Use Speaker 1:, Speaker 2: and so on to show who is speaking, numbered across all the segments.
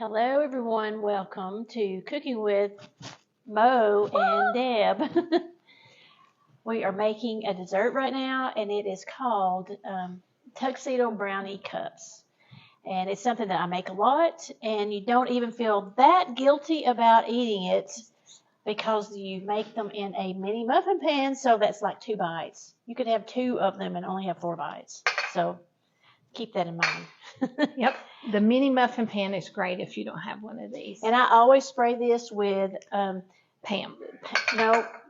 Speaker 1: Hello, everyone. Welcome to Cooking with Mo and Deb. We are making a dessert right now, and it is called Tuxedo Brownie Cups. And it's something that I make a lot, and you don't even feel that guilty about eating it because you make them in a mini muffin pan, so that's like 2 bites. You could have 2 of them and only have 4 bites. So keep that in mind.
Speaker 2: Yep. The mini muffin pan is great if you don't have one of these.
Speaker 1: And I always spray this with
Speaker 2: Pam.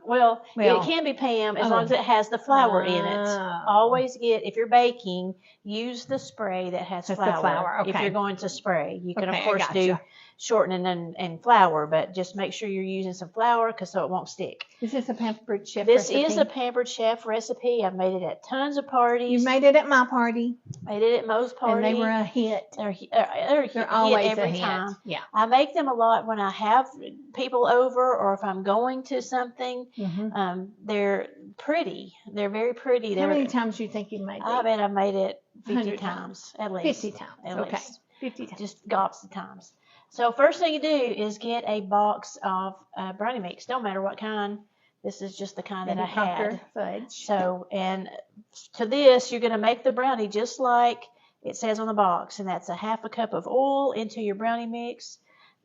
Speaker 1: Well, it can be Pam as long as it has the flour in it. Always if you're baking, use the spray that has flour.
Speaker 2: Okay.
Speaker 1: If you're going to spray, you can of course do shortening and flour, but just make sure you're using some flour so it won't stick.
Speaker 2: Is this a Pampered Chef
Speaker 1: recipe? This is a Pampered Chef recipe. I've made it at tons of parties.
Speaker 2: You made it at my party.
Speaker 1: Made it at Mo's party.
Speaker 2: And they were a hit.
Speaker 1: They're
Speaker 2: always
Speaker 1: every
Speaker 2: a hit.
Speaker 1: time.
Speaker 2: Yeah.
Speaker 1: I make them a lot when I have people over or if I'm going to something.
Speaker 2: Mm-hmm.
Speaker 1: They're pretty. They're very pretty.
Speaker 2: How many times do you think you made it?
Speaker 1: I bet I've made it 50 times at least.
Speaker 2: 50 times.
Speaker 1: At
Speaker 2: okay.
Speaker 1: least.
Speaker 2: 50 times.
Speaker 1: Just gobs of times. So first thing you do is get a box of brownie mix. Don't matter what kind. This is just the kind that I had.
Speaker 2: Fudge.
Speaker 1: So, and to this, you're going to make the brownie just like it says on the box. And that's a 1/2 cup of oil into your brownie mix,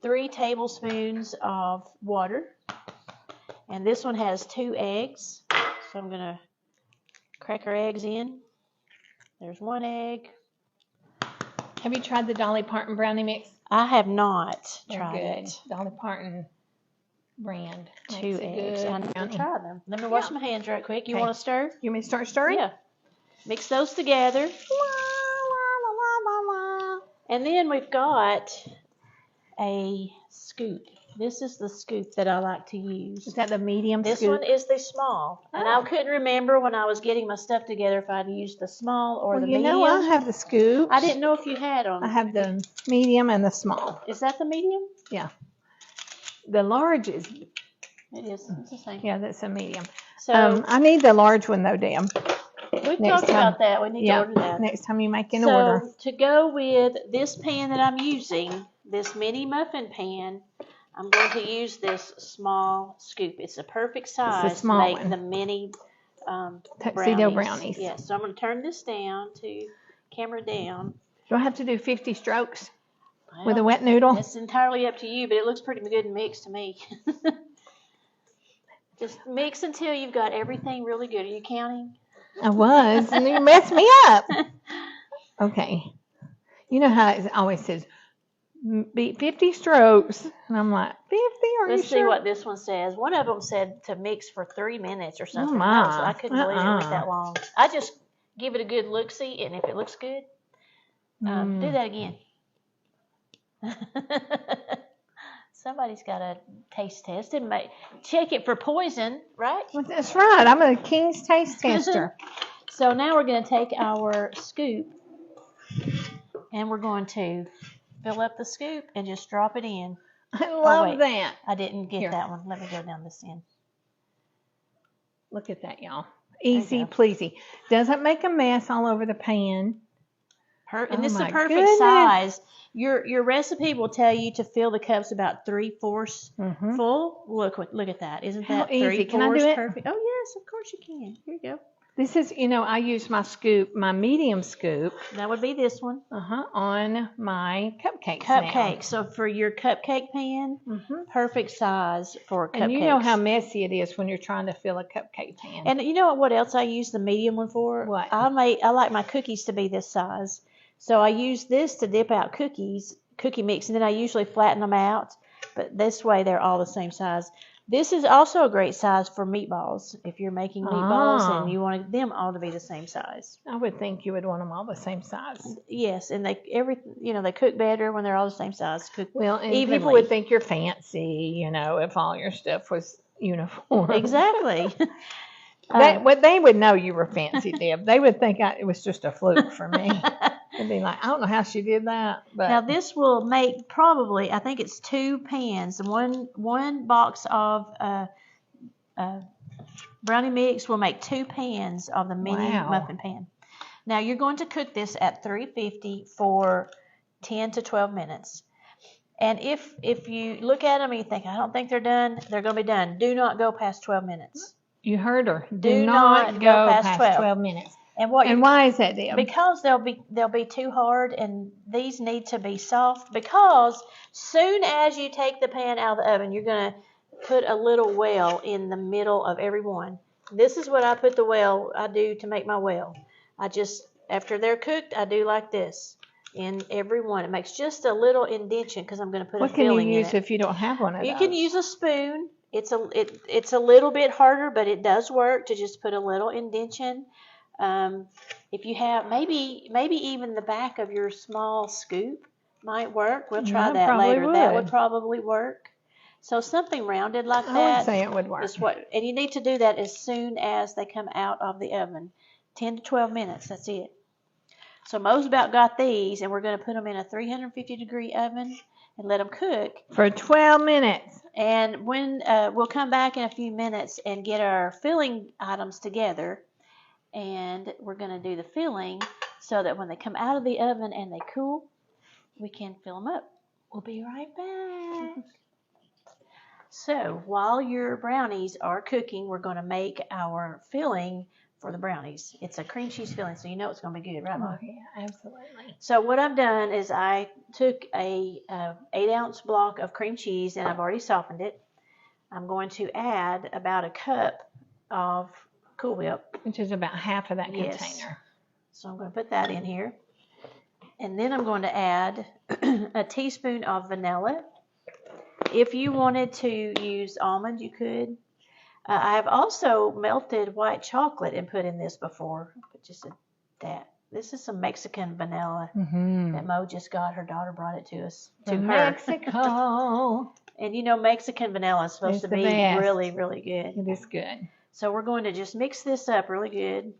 Speaker 1: 3 tablespoons of water. And this one has 2 eggs. So I'm going to crack our eggs in. There's 1 egg.
Speaker 2: Have you tried the Dolly Parton brownie mix?
Speaker 1: I have not tried
Speaker 2: good.
Speaker 1: it.
Speaker 2: Dolly Parton brand.
Speaker 1: 2 eggs. I need to try them. Let me wash my hands right quick. You want to stir?
Speaker 2: You want me to start stirring?
Speaker 1: Yeah. Mix those together. And then we've got a scoop. This is the scoop that I like to use.
Speaker 2: Is that the medium
Speaker 1: scoop? This one is the small. And I couldn't remember when I was getting my stuff together if I'd used the small or the medium.
Speaker 2: You know, I have the scoop.
Speaker 1: I didn't know if you had them.
Speaker 2: I have the medium and the small.
Speaker 1: Is that the medium?
Speaker 2: Yeah. The large is.
Speaker 1: It is. It's the same.
Speaker 2: Yeah, that's a medium.
Speaker 1: So
Speaker 2: I need the large one though, Deb.
Speaker 1: We've talked about that. We need to order that.
Speaker 2: Next time you make an order.
Speaker 1: So to go with this pan that I'm using, this mini muffin pan, I'm going to use this small scoop. It's the perfect size to make the mini
Speaker 2: Tuxedo brownies.
Speaker 1: Yes. So I'm going to turn this down to camera down.
Speaker 2: Do I have to do 50 strokes with a wet noodle?
Speaker 1: It's entirely up to you, but it looks pretty good and mixed to me. Just mix until you've got everything really good. Are you counting?
Speaker 2: I was, and you messed me up. Okay. You know how it always says, 50 strokes. And I'm like, 50?
Speaker 1: Let's see what this one says. One of them said to mix for 3 minutes or something.
Speaker 2: Oh my.
Speaker 1: I couldn't believe it went that long. I just give it a good look-see, and if it looks good, do that again. Somebody's got a taste test and check it for poison, right?
Speaker 2: Well, that's right. I'm a King's taste tester.
Speaker 1: So now we're going to take our scoop, and we're going to fill up the scoop and just drop it in.
Speaker 2: I love that.
Speaker 1: I didn't get that one. Let me go down this end.
Speaker 2: Look at that, y'all. Easy pleasy. Doesn't make a mess all over the pan.
Speaker 1: And this is the perfect size. Your recipe will tell you to fill the cups about 3/4 full. Look at that. Isn't that
Speaker 2: easy? Can I do it?
Speaker 1: Perfect? Oh yes, of course you can. Here you go.
Speaker 2: This is, I use my scoop, my medium scoop.
Speaker 1: That would be this one.
Speaker 2: On my cupcakes.
Speaker 1: Cupcakes. So for your cupcake pan, perfect size for cupcakes.
Speaker 2: And you know how messy it is when you're trying to fill a cupcake pan.
Speaker 1: And you know what else I use the medium one for?
Speaker 2: What?
Speaker 1: I like my cookies to be this size. So I use this to dip out cookie mix, and then I usually flatten them out. But this way they're all the same size. This is also a great size for meatballs. If you're making meatballs and you want them all to be the same size.
Speaker 2: I would think you would want them all the same size.
Speaker 1: Yes, and they cook better when they're all the same size.
Speaker 2: And people would think you're fancy, if all your stuff was uniform.
Speaker 1: Exactly.
Speaker 2: They would know you were fancy, Deb. They would think it was just a fluke for me. They'd be like, I don't know how she did that. But
Speaker 1: now this will make probably, I think it's 2 pans. One box of brownie mix will make 2 pans of the mini muffin pan. Now you're going to cook this at 350 for 10 to 12 minutes. And if you look at them and you think, I don't think they're done, they're going to be done. Do not go past 12 minutes.
Speaker 2: You heard her.
Speaker 1: Do not go past 12
Speaker 2: minutes.
Speaker 1: And
Speaker 2: why is that, Deb?
Speaker 1: Because they'll be too hard, and these need to be soft. Because soon as you take the pan out of the oven, you're going to put a little well in the middle of every one. This is what I do to make my well. After they're cooked, I do like this in every one. It makes just a little indentation because I'm going to put a filling in it.
Speaker 2: What can you use if you don't have one of those?
Speaker 1: You can use a spoon. It's a little bit harder, but it does work to just put a little indentation. If you have maybe even the back of your small scoop might work. We'll try that later. That would probably work. So something rounded like that.
Speaker 2: I would say it would work.
Speaker 1: And you need to do that as soon as they come out of the oven. 10 to 12 minutes. That's it. So Mo's about got these, and we're going to put them in a 350-degree oven and let them cook
Speaker 2: for 12 minutes.
Speaker 1: And when we'll come back in a few minutes and get our filling items together, and we're going to do the filling so that when they come out of the oven and they cool, we can fill them up. We'll be right back. So while your brownies are cooking, we're going to make our filling for the brownies. It's a cream cheese filling, so you know it's going to be good, right, Mom?
Speaker 2: Oh, yeah, absolutely.
Speaker 1: So what I've done is I took a 8-ounce block of cream cheese, and I've already softened it. I'm going to add about a cup of Cool Whip.
Speaker 2: Which is about half of that container.
Speaker 1: So I'm going to put that in here. And then I'm going to add a teaspoon of vanilla. If you wanted to use almond, you could. I have also melted white chocolate and put in this before. But just that. This is some Mexican vanilla that Mo just got. Her daughter brought it to us.
Speaker 2: From Mexico.
Speaker 1: And you know Mexican vanilla is supposed to be really, really good.
Speaker 2: It is good.
Speaker 1: So we're going to just mix this up really good.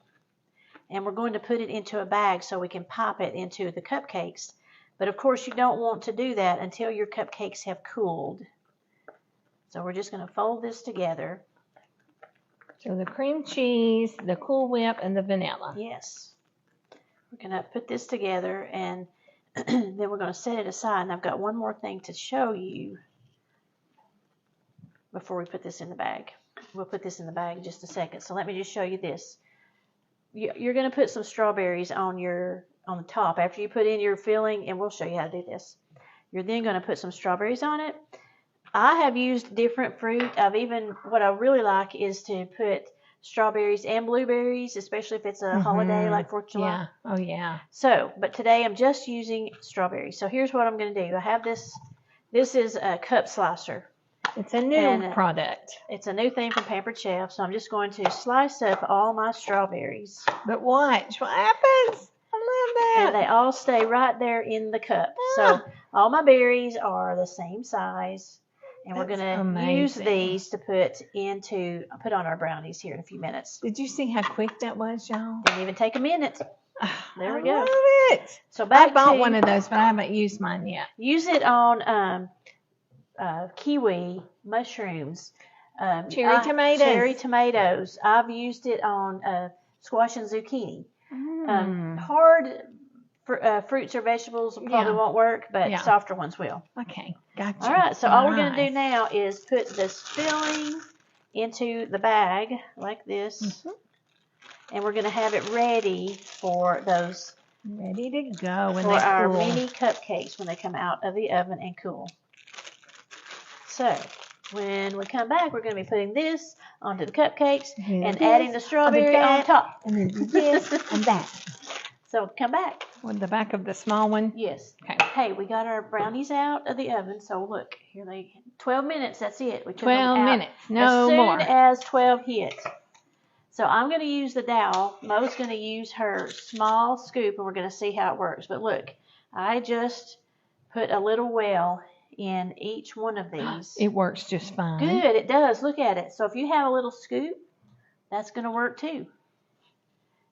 Speaker 1: And we're going to put it into a bag so we can pop it into the cupcakes. But of course you don't want to do that until your cupcakes have cooled. So we're just going to fold this together.
Speaker 2: So the cream cheese, the Cool Whip, and the vanilla.
Speaker 1: Yes. We're going to put this together, and then we're going to set it aside. And I've got one more thing to show you before we put this in the bag. We'll put this in the bag in just a second. So let me just show you this. You're going to put some strawberries on the top after you put in your filling, and we'll show you how to do this. You're then going to put some strawberries on it. I have used different fruit. What I really like is to put strawberries and blueberries, especially if it's a holiday like 4th of July.
Speaker 2: Yeah. Oh, yeah.
Speaker 1: So, but today I'm just using strawberries. So here's what I'm going to do. I have this. This is a cup slicer.
Speaker 2: It's a new product.
Speaker 1: It's a new thing from Pampered Chef. So I'm just going to slice up all my strawberries.
Speaker 2: But watch what happens. I love that.
Speaker 1: And they all stay right there in the cup. So all my berries are the same size. And we're going to use these to put on our brownies here in a few minutes.
Speaker 2: Did you see how quick that was, y'all?
Speaker 1: Didn't even take a minute. There we go.
Speaker 2: I love it.
Speaker 1: So
Speaker 2: I bought one of those, but I haven't used mine yet.
Speaker 1: Use it on kiwi, mushrooms, cherry tomatoes. I've used it on squash and zucchini. Hard fruits or vegetables probably won't work, but softer ones will.
Speaker 2: Okay, gotcha.
Speaker 1: All right, so all we're going to do now is put this filling into the bag like this, and we're going to have it ready for those.
Speaker 2: Ready to go when
Speaker 1: for our mini cupcakes when they come out of the oven and cool. So when we come back, we're going to be putting this onto the cupcakes and adding the strawberry on top.
Speaker 2: And then do this and that.
Speaker 1: So come back.
Speaker 2: With the back of the small one?
Speaker 1: Yes.
Speaker 2: Okay.
Speaker 1: Hey, we got our brownies out of the oven. So look, here 12 minutes, that's it. We took
Speaker 2: 12
Speaker 1: them out
Speaker 2: minutes, no more.
Speaker 1: As soon as 12 hit. So I'm going to use the dowel. Mo's going to use her small scoop, and we're going to see how it works. But look, I just put a little well in each one of these.
Speaker 2: It works just fine.
Speaker 1: Good, it does. Look at it. So if you have a little scoop, that's going to work too.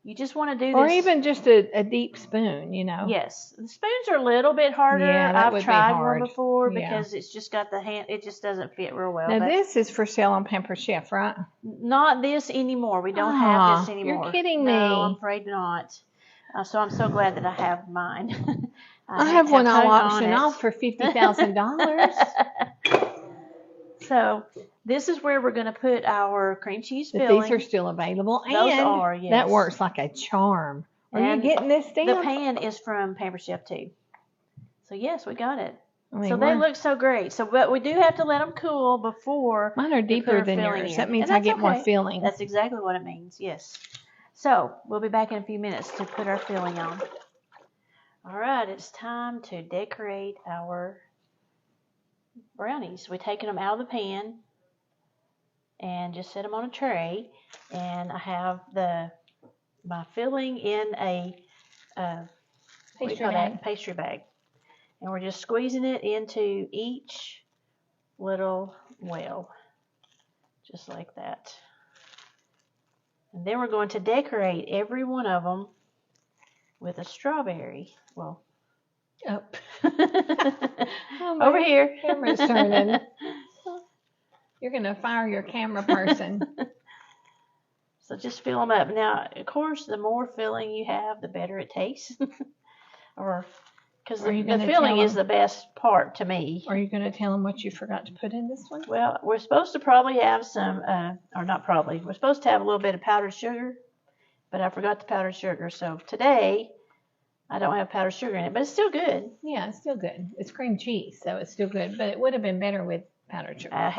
Speaker 1: You just want to do this.
Speaker 2: Or even just a deep spoon, you know.
Speaker 1: Yes. The spoons are a little bit harder.
Speaker 2: Yeah, that would
Speaker 1: I've tried
Speaker 2: be hard.
Speaker 1: one before because it's just got the hand. It just doesn't fit real well.
Speaker 2: Now, this is for sale on Pampered Chef, right?
Speaker 1: Not this anymore. We don't have this anymore.
Speaker 2: You're kidding me.
Speaker 1: No, I'm afraid not. So I'm so glad that I have mine.
Speaker 2: I have one
Speaker 1: hung
Speaker 2: I'll
Speaker 1: on
Speaker 2: auction
Speaker 1: it.
Speaker 2: off for $50,000.
Speaker 1: So this is where we're going to put our cream cheese
Speaker 2: But
Speaker 1: filling.
Speaker 2: these are still available.
Speaker 1: Those
Speaker 2: And
Speaker 1: are, yes.
Speaker 2: that works like a charm. Are you
Speaker 1: And
Speaker 2: getting this down?
Speaker 1: The pan is from Pampered Chef too. So yes, we got it.
Speaker 2: I mean,
Speaker 1: So they look so great. So, but we do have to let them cool before.
Speaker 2: Mine are deeper than yours. That means I get more filling.
Speaker 1: That's exactly what it means. Yes. So we'll be back in a few minutes to put our filling on. All right, it's time to decorate our brownies. We're taking them out of the pan and just set them on a tray. And I have my filling in a pastry bag. And we're just squeezing it into each little well, just like that. And then we're going to decorate every one of them with a strawberry. Well,
Speaker 2: up.
Speaker 1: Over here.
Speaker 2: Camera's turning. You're going to fire your camera person.
Speaker 1: So just fill them up. Now, of course, the more filling you have, the better it tastes. Because the filling is the best part to me.
Speaker 2: Are you going to tell them what you forgot to put in this one?
Speaker 1: Well, we're supposed to probably have some, or not probably, we're supposed to have a little bit of powdered sugar, but I forgot the powdered sugar. So today, I don't have powdered sugar in it, but it's still good.
Speaker 2: Yeah, it's still good. It's cream cheese, so it's still good, but it would have been better with powdered sugar.
Speaker 1: I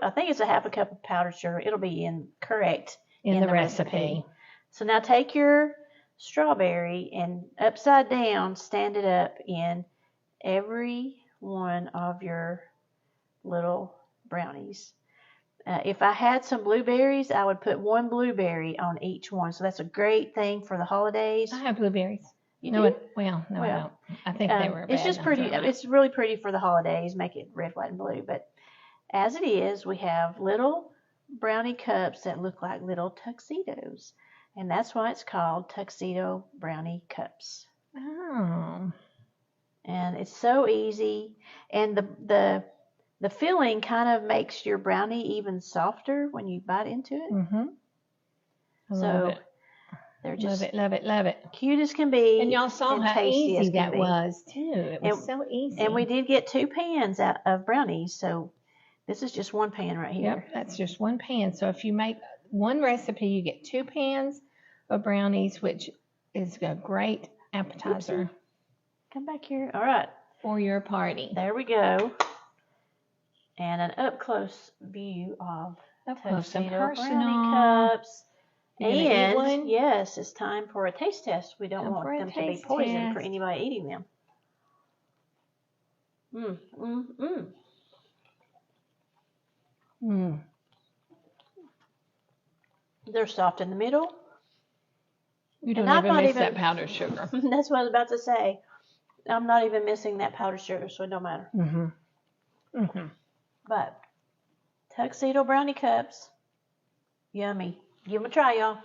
Speaker 1: think it's a half a cup of powdered sugar. It'll be correct
Speaker 2: in the recipe.
Speaker 1: So now take your strawberry and upside down stand it up in every one of your little brownies. If I had some blueberries, I would put one blueberry on each one. So that's a great thing for the holidays.
Speaker 2: I have blueberries.
Speaker 1: You do?
Speaker 2: I don't. I think they were bad.
Speaker 1: It's just pretty. It's really pretty for the holidays. Make it red, white, and blue. But as it is, we have little brownie cups that look like little tuxedos. And that's why it's called Tuxedo Brownie Cups.
Speaker 2: Oh.
Speaker 1: And it's so easy. And the filling kind of makes your brownie even softer when you bite into it.
Speaker 2: Mm-hmm. Love it.
Speaker 1: They're just
Speaker 2: love it.
Speaker 1: Cute as can be.
Speaker 2: And y'all saw how easy that was, too. It was so easy.
Speaker 1: And we did get 2 pans out of brownies. So this is just 1 pan right here.
Speaker 2: Yep, that's just 1 pan. So if you make one recipe, you get 2 pans of brownies, which is a great appetizer.
Speaker 1: Oopsie. Come back here. All right.
Speaker 2: For your party.
Speaker 1: There we go. And an up-close view of Tuxedo Brownie Cups. And, yes, it's time for a taste test. We don't want them to be poison for anybody eating them. They're soft in the middle.
Speaker 2: You don't even miss that powdered sugar.
Speaker 1: That's what I was about to say. I'm not even missing that powdered sugar, so it don't matter. But Tuxedo Brownie Cups, yummy. Give them a try, y'all.